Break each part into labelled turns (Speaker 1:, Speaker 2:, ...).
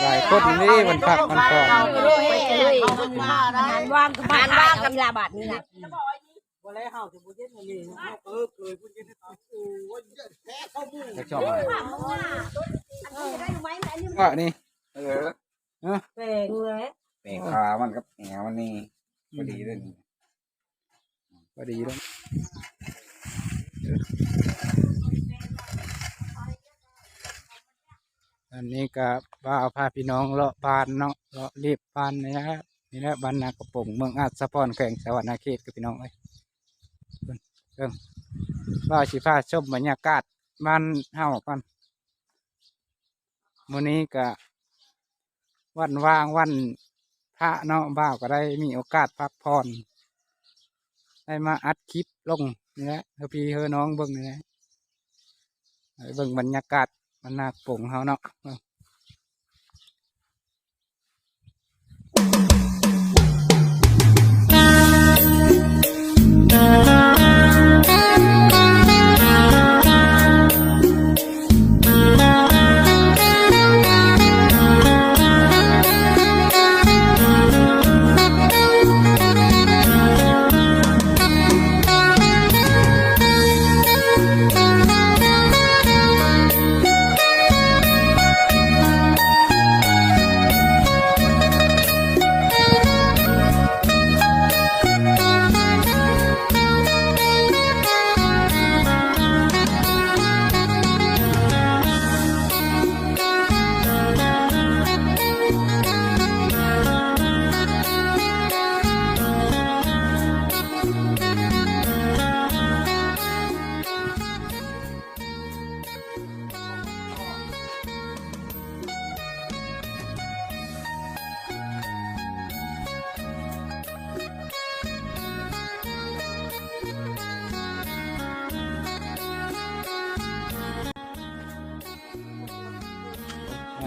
Speaker 1: หลายคนนี่มันพักมันพอ
Speaker 2: งานว่างกับกีฬาบาดนี่นะ
Speaker 1: ก็ชอบว่านี่
Speaker 2: แปลงเลย
Speaker 3: แปลงขามันกับแหนมันนี่พอดีเลยนี่
Speaker 1: พอดีแล้วอันนี้ก็ว่าเอาพาพี่น้องเลาะพานเนาะเลาะรีบพานนี่นะครับนี่แหละบ้านนากระป๋งเมืองอาจสะพอนแข่งสวรรณเขตกับพี่น้องเอ้ยเริ่มว่าสิพาชมบรรยากาศบ้านเฮากันมื้อนี้ก็วันว่างวันพระเนาะบ่าวก็ได้มีโอกาสพักผ่อนได้มาอัดคลิปลงนี่แหละเฮาพี่เฮาน้องเบิ่งนี่แหละให้เบิ่งบรรยากาศบ้านนากระป๋งเฮาเนาะ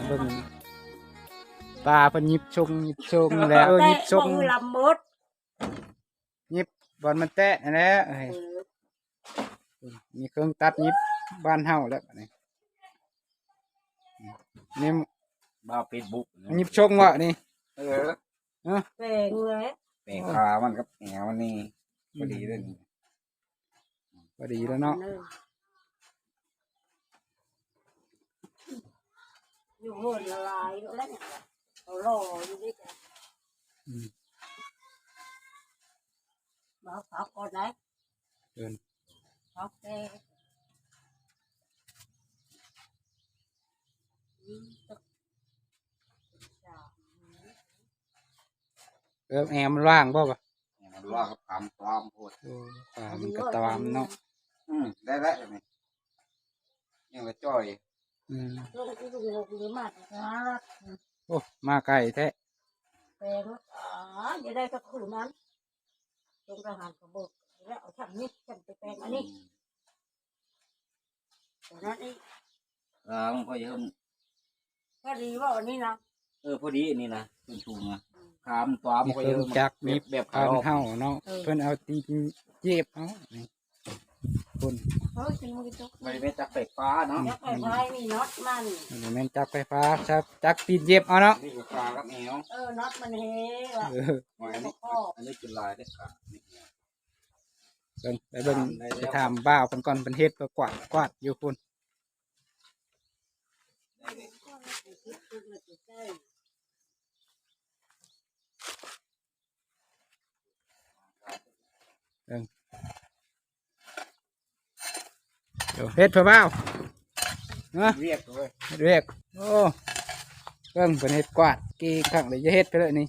Speaker 1: เบิ่งตาเพิ่นยิบชงแล้วยิบชง
Speaker 2: ลำมด
Speaker 1: ยิบบอลมันแตะนั่นแหละมีเครื่องตัดยิบบ้านเฮาแล้วนี่นี่
Speaker 3: บ้าเฟซบุ๊ก
Speaker 1: ยิบชงวะนี่
Speaker 2: แปลงเลย
Speaker 3: แปลงขามันกับแหนมันนี่พอดีเลยนี่
Speaker 1: พอดีแล้วเนาะ
Speaker 2: อยู่หัวละลายแล้วเนี่ยเรารออยู่ด้วยกันมาพักก่อนนะพักแก
Speaker 1: แอมมันว่างป่ะ
Speaker 3: แหนมันว่ากับตามความโพด
Speaker 1: มันก็ตามเนาะ
Speaker 3: ได้แล้วนี่ยังละจ้อย
Speaker 2: ลูกที่ลูกหรือมานะ
Speaker 1: โอ้มาไกลแท้
Speaker 2: แปลงอย่าได้สักคืนนั้นตรงทหารกระบอกแล้วเอาช่างนี้ช่างไปแปลงอันนี้แต่นั้นนี่
Speaker 3: มันพอเยอะ
Speaker 2: ก็ดีว่าอันนี้นะ
Speaker 3: พอดีนี่นะชุ่มๆนะขามตัวมันก็เยอะ
Speaker 1: จักมี
Speaker 3: แบบ
Speaker 1: พันเฮาเนาะเพิ่นเอาตีเจ็บเอาคน
Speaker 3: ไม่ได้จักไฟฟ้าเนาะ
Speaker 2: จักไฟฟ้ามีน็อตมัน
Speaker 1: แม่นจักไฟฟ้าจักตีเจ็บเอาเนาะ
Speaker 3: นี่ก็ขากับแนว
Speaker 2: น็อตมันเฮ้
Speaker 3: อันนี้จุดลายได้ขา
Speaker 1: ไปเบิ่งไปถามบ่าวเพิ่นก่อนเพิ่นเฮ็ดก็กวาดอยู่พุ่นเฮ็ดเพื่อบ่าว
Speaker 3: เรียกเลย
Speaker 1: เรียกโอ้เพิ่งเป็นเฮ็ดกวาดกี่ครั้งเลยจะเฮ็ดไปเลยนี่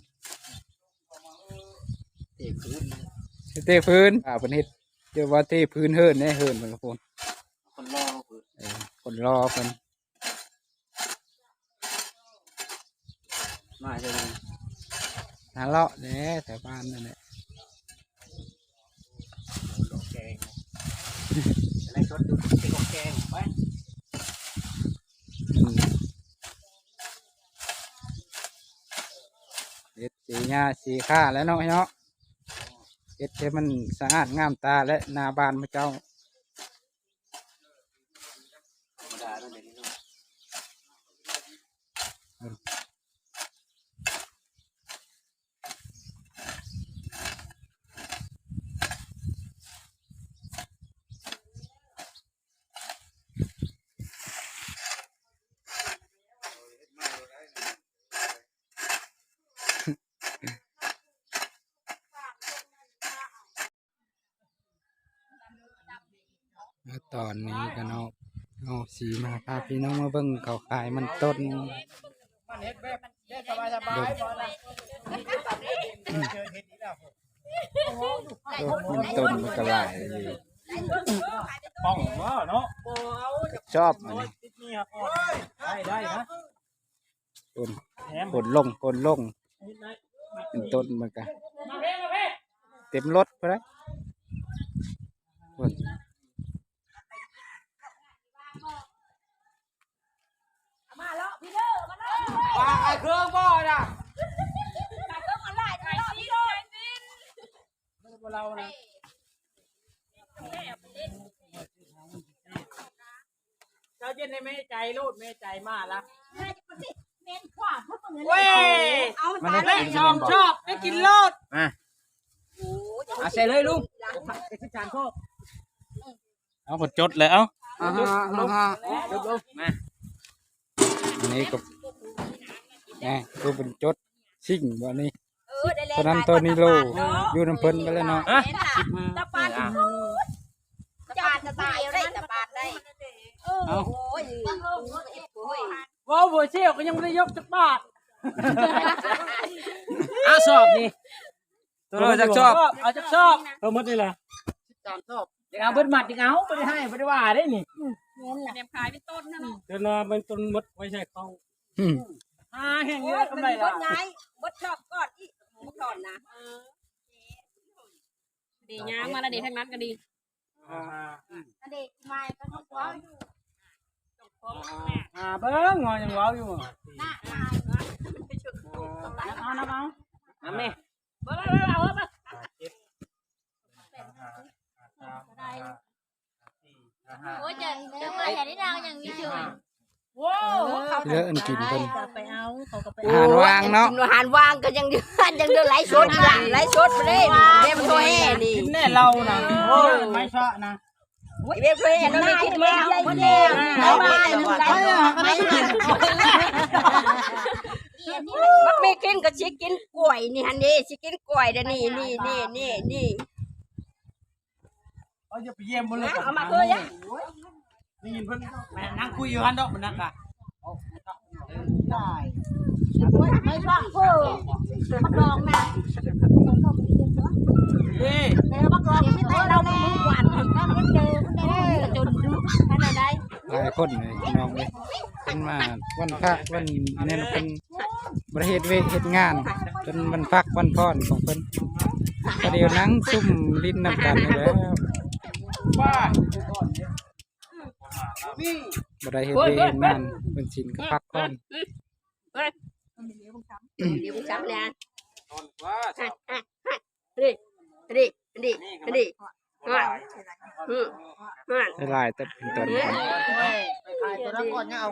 Speaker 1: เทพื้นเป็นเฮ็ดเดี๋ยวว่าเทพื้นเฮิร์นเนี่ยเฮิร์นมันก็คนคนรอคน
Speaker 3: มาจะมี
Speaker 1: หาเลาะเนี่ยแถวบ้านนั่นแหละ
Speaker 3: แกงอะไรก็ดูเป็นของแกงไป
Speaker 1: เฮ็ดสีหญ้าสีข้าแล้วเนาะเนาะเฮ็ดให้มันสะอาดงามตาและหน้าบ้านพระเจ้า พิ่นแล้วตอนนี้ก็เอาสีมาพาพี่น้องมาเบิ่งเขาขายมันต้น
Speaker 3: มันเฮ็ดแบบเฮ็ดสบายๆบ่ล่ะเจอเฮ็ดอีกแล้ว
Speaker 1: มันต้นมันก็หลายอยู่
Speaker 3: ป้องบ่เนาะบ่เอา
Speaker 1: ชอบอันนี้
Speaker 3: ติดนี่ครับได้นะ
Speaker 1: ต้น
Speaker 3: แถม
Speaker 1: ผลลงเป็นต้นมันก็เต็มรถไปเลยต้น
Speaker 2: มาเลาะพี่เด้อมาเลาะ
Speaker 3: ปลาเครื่องบ่น่ะ
Speaker 2: ไปเด้อมาไล่มาเลาะพี่เด้อ
Speaker 3: บ่เรานะเจ้าเย็นให้แม่ใจโลดแม่ใจมาละ
Speaker 2: แม่จะไปสิเมนขวาเพราะมึง
Speaker 3: เว้ย
Speaker 2: เอา
Speaker 1: มัน
Speaker 2: ตา
Speaker 1: ได้
Speaker 2: เลย
Speaker 1: กิน
Speaker 3: ชอบชอบได้กินโลด
Speaker 1: มา
Speaker 3: เอาใส่เลยลุงไอ้ที่จานโคก
Speaker 1: เอาผลจดเลยเอา
Speaker 3: ลงมา
Speaker 1: อันนี้ก็นี่ตัวเป็นจดชิ่งวันนี้
Speaker 2: ได้แล้ว
Speaker 1: ตัวนั้นตัวนี้โลอยู่น้ำเพิ่นไปแล้วเนาะ
Speaker 3: ฮะ
Speaker 2: ตะปาดจะตายได้ตะปาดได้โอ้ยโอ้ย
Speaker 3: ว้าวบัวเชี่ยวก็ยังไม่ได้ยกจักบาทเอาสอบนี่
Speaker 1: ตัวเราจะชอบ
Speaker 3: เอาจักชอบเอาหมดนี่แหละจานชอบเดี๋ยวเอาเบิดหมัดอีกเอาไม่ได้ให้ไม่ได้ว่าได้นี่
Speaker 2: เตรียมขายเป็นต้นนะเนาะ
Speaker 3: เดี๋ยวนาเป็นต้นมดไว้ใช่เขา
Speaker 1: อืม
Speaker 3: แห้ง
Speaker 2: โอ้
Speaker 3: เย
Speaker 2: ย
Speaker 3: อะ
Speaker 2: มั
Speaker 3: กำ
Speaker 2: น
Speaker 3: ไร
Speaker 2: บ
Speaker 3: ละ
Speaker 2: ดไงบดชอบก่อนอีกก่อนนะ
Speaker 4: ดีงามมาละดีทั้งนั้นก็ดี
Speaker 2: อันเด็กมาก็ต้องว้าว
Speaker 3: เบิ้งงอยังว้าวอยู่
Speaker 2: หน้ามา
Speaker 3: เอาน้ำเอาแม่
Speaker 4: โอ้ยจะมาอย่างนี้เราอย่างนี้เฉย
Speaker 3: ว้าว
Speaker 1: เยอะอันกินเพิ่น
Speaker 2: ไปเอาเขาก็ไป
Speaker 1: อาหารวางเนาะ
Speaker 2: อาหารวางก็ยังเดือดยังเดือดไหลชดละไหลชดไปเลยเว็บโทรแห่นี่
Speaker 3: กินแน่เรานะโอ้ยไม่ชะนะ
Speaker 2: เว็บโทรแห่นั่นไม่คิดมาวันนี้เอามาบักไม่กินก็ชิกินกล้วยนี่ฮันนี่ชิกินกล้วยเด้อนี่
Speaker 3: เอาจะไปเยี่ยมบนเลย
Speaker 2: เอามาเถอะยะ
Speaker 3: นี่ยินเพิ่นแม่นั่งคุยอยู่ฮันดอกมันนักอะได้
Speaker 2: ไม่ชอบเพื่อบักรองนะ
Speaker 3: เฮ้ย
Speaker 2: แต่บักรองไม่ได้เราไม่รู้หวานถึงก็ไม่เจอจนขนาดใด
Speaker 1: หลายคนเลยพี่น้องเลยเป็นมาวันพระวันนี้เป็นประเทศเวทเฮ็ดงานจนวันพักวันพรของเพิ่นก็เดียวนั่งซุ่มลิ้นน้ำกันอยู่แล้ว
Speaker 3: ว่า
Speaker 1: บ่ได้เฮ็ดเวทเฮ็ดงานเป็นสินก็พักผ่อน
Speaker 2: เดี๋ยวกูจำแล้ว
Speaker 3: ตอนว่า
Speaker 2: นี่
Speaker 1: หลายๆแต่เป็นตอน
Speaker 3: ไปขายตัวนั้นก่อนเนี่ยเอา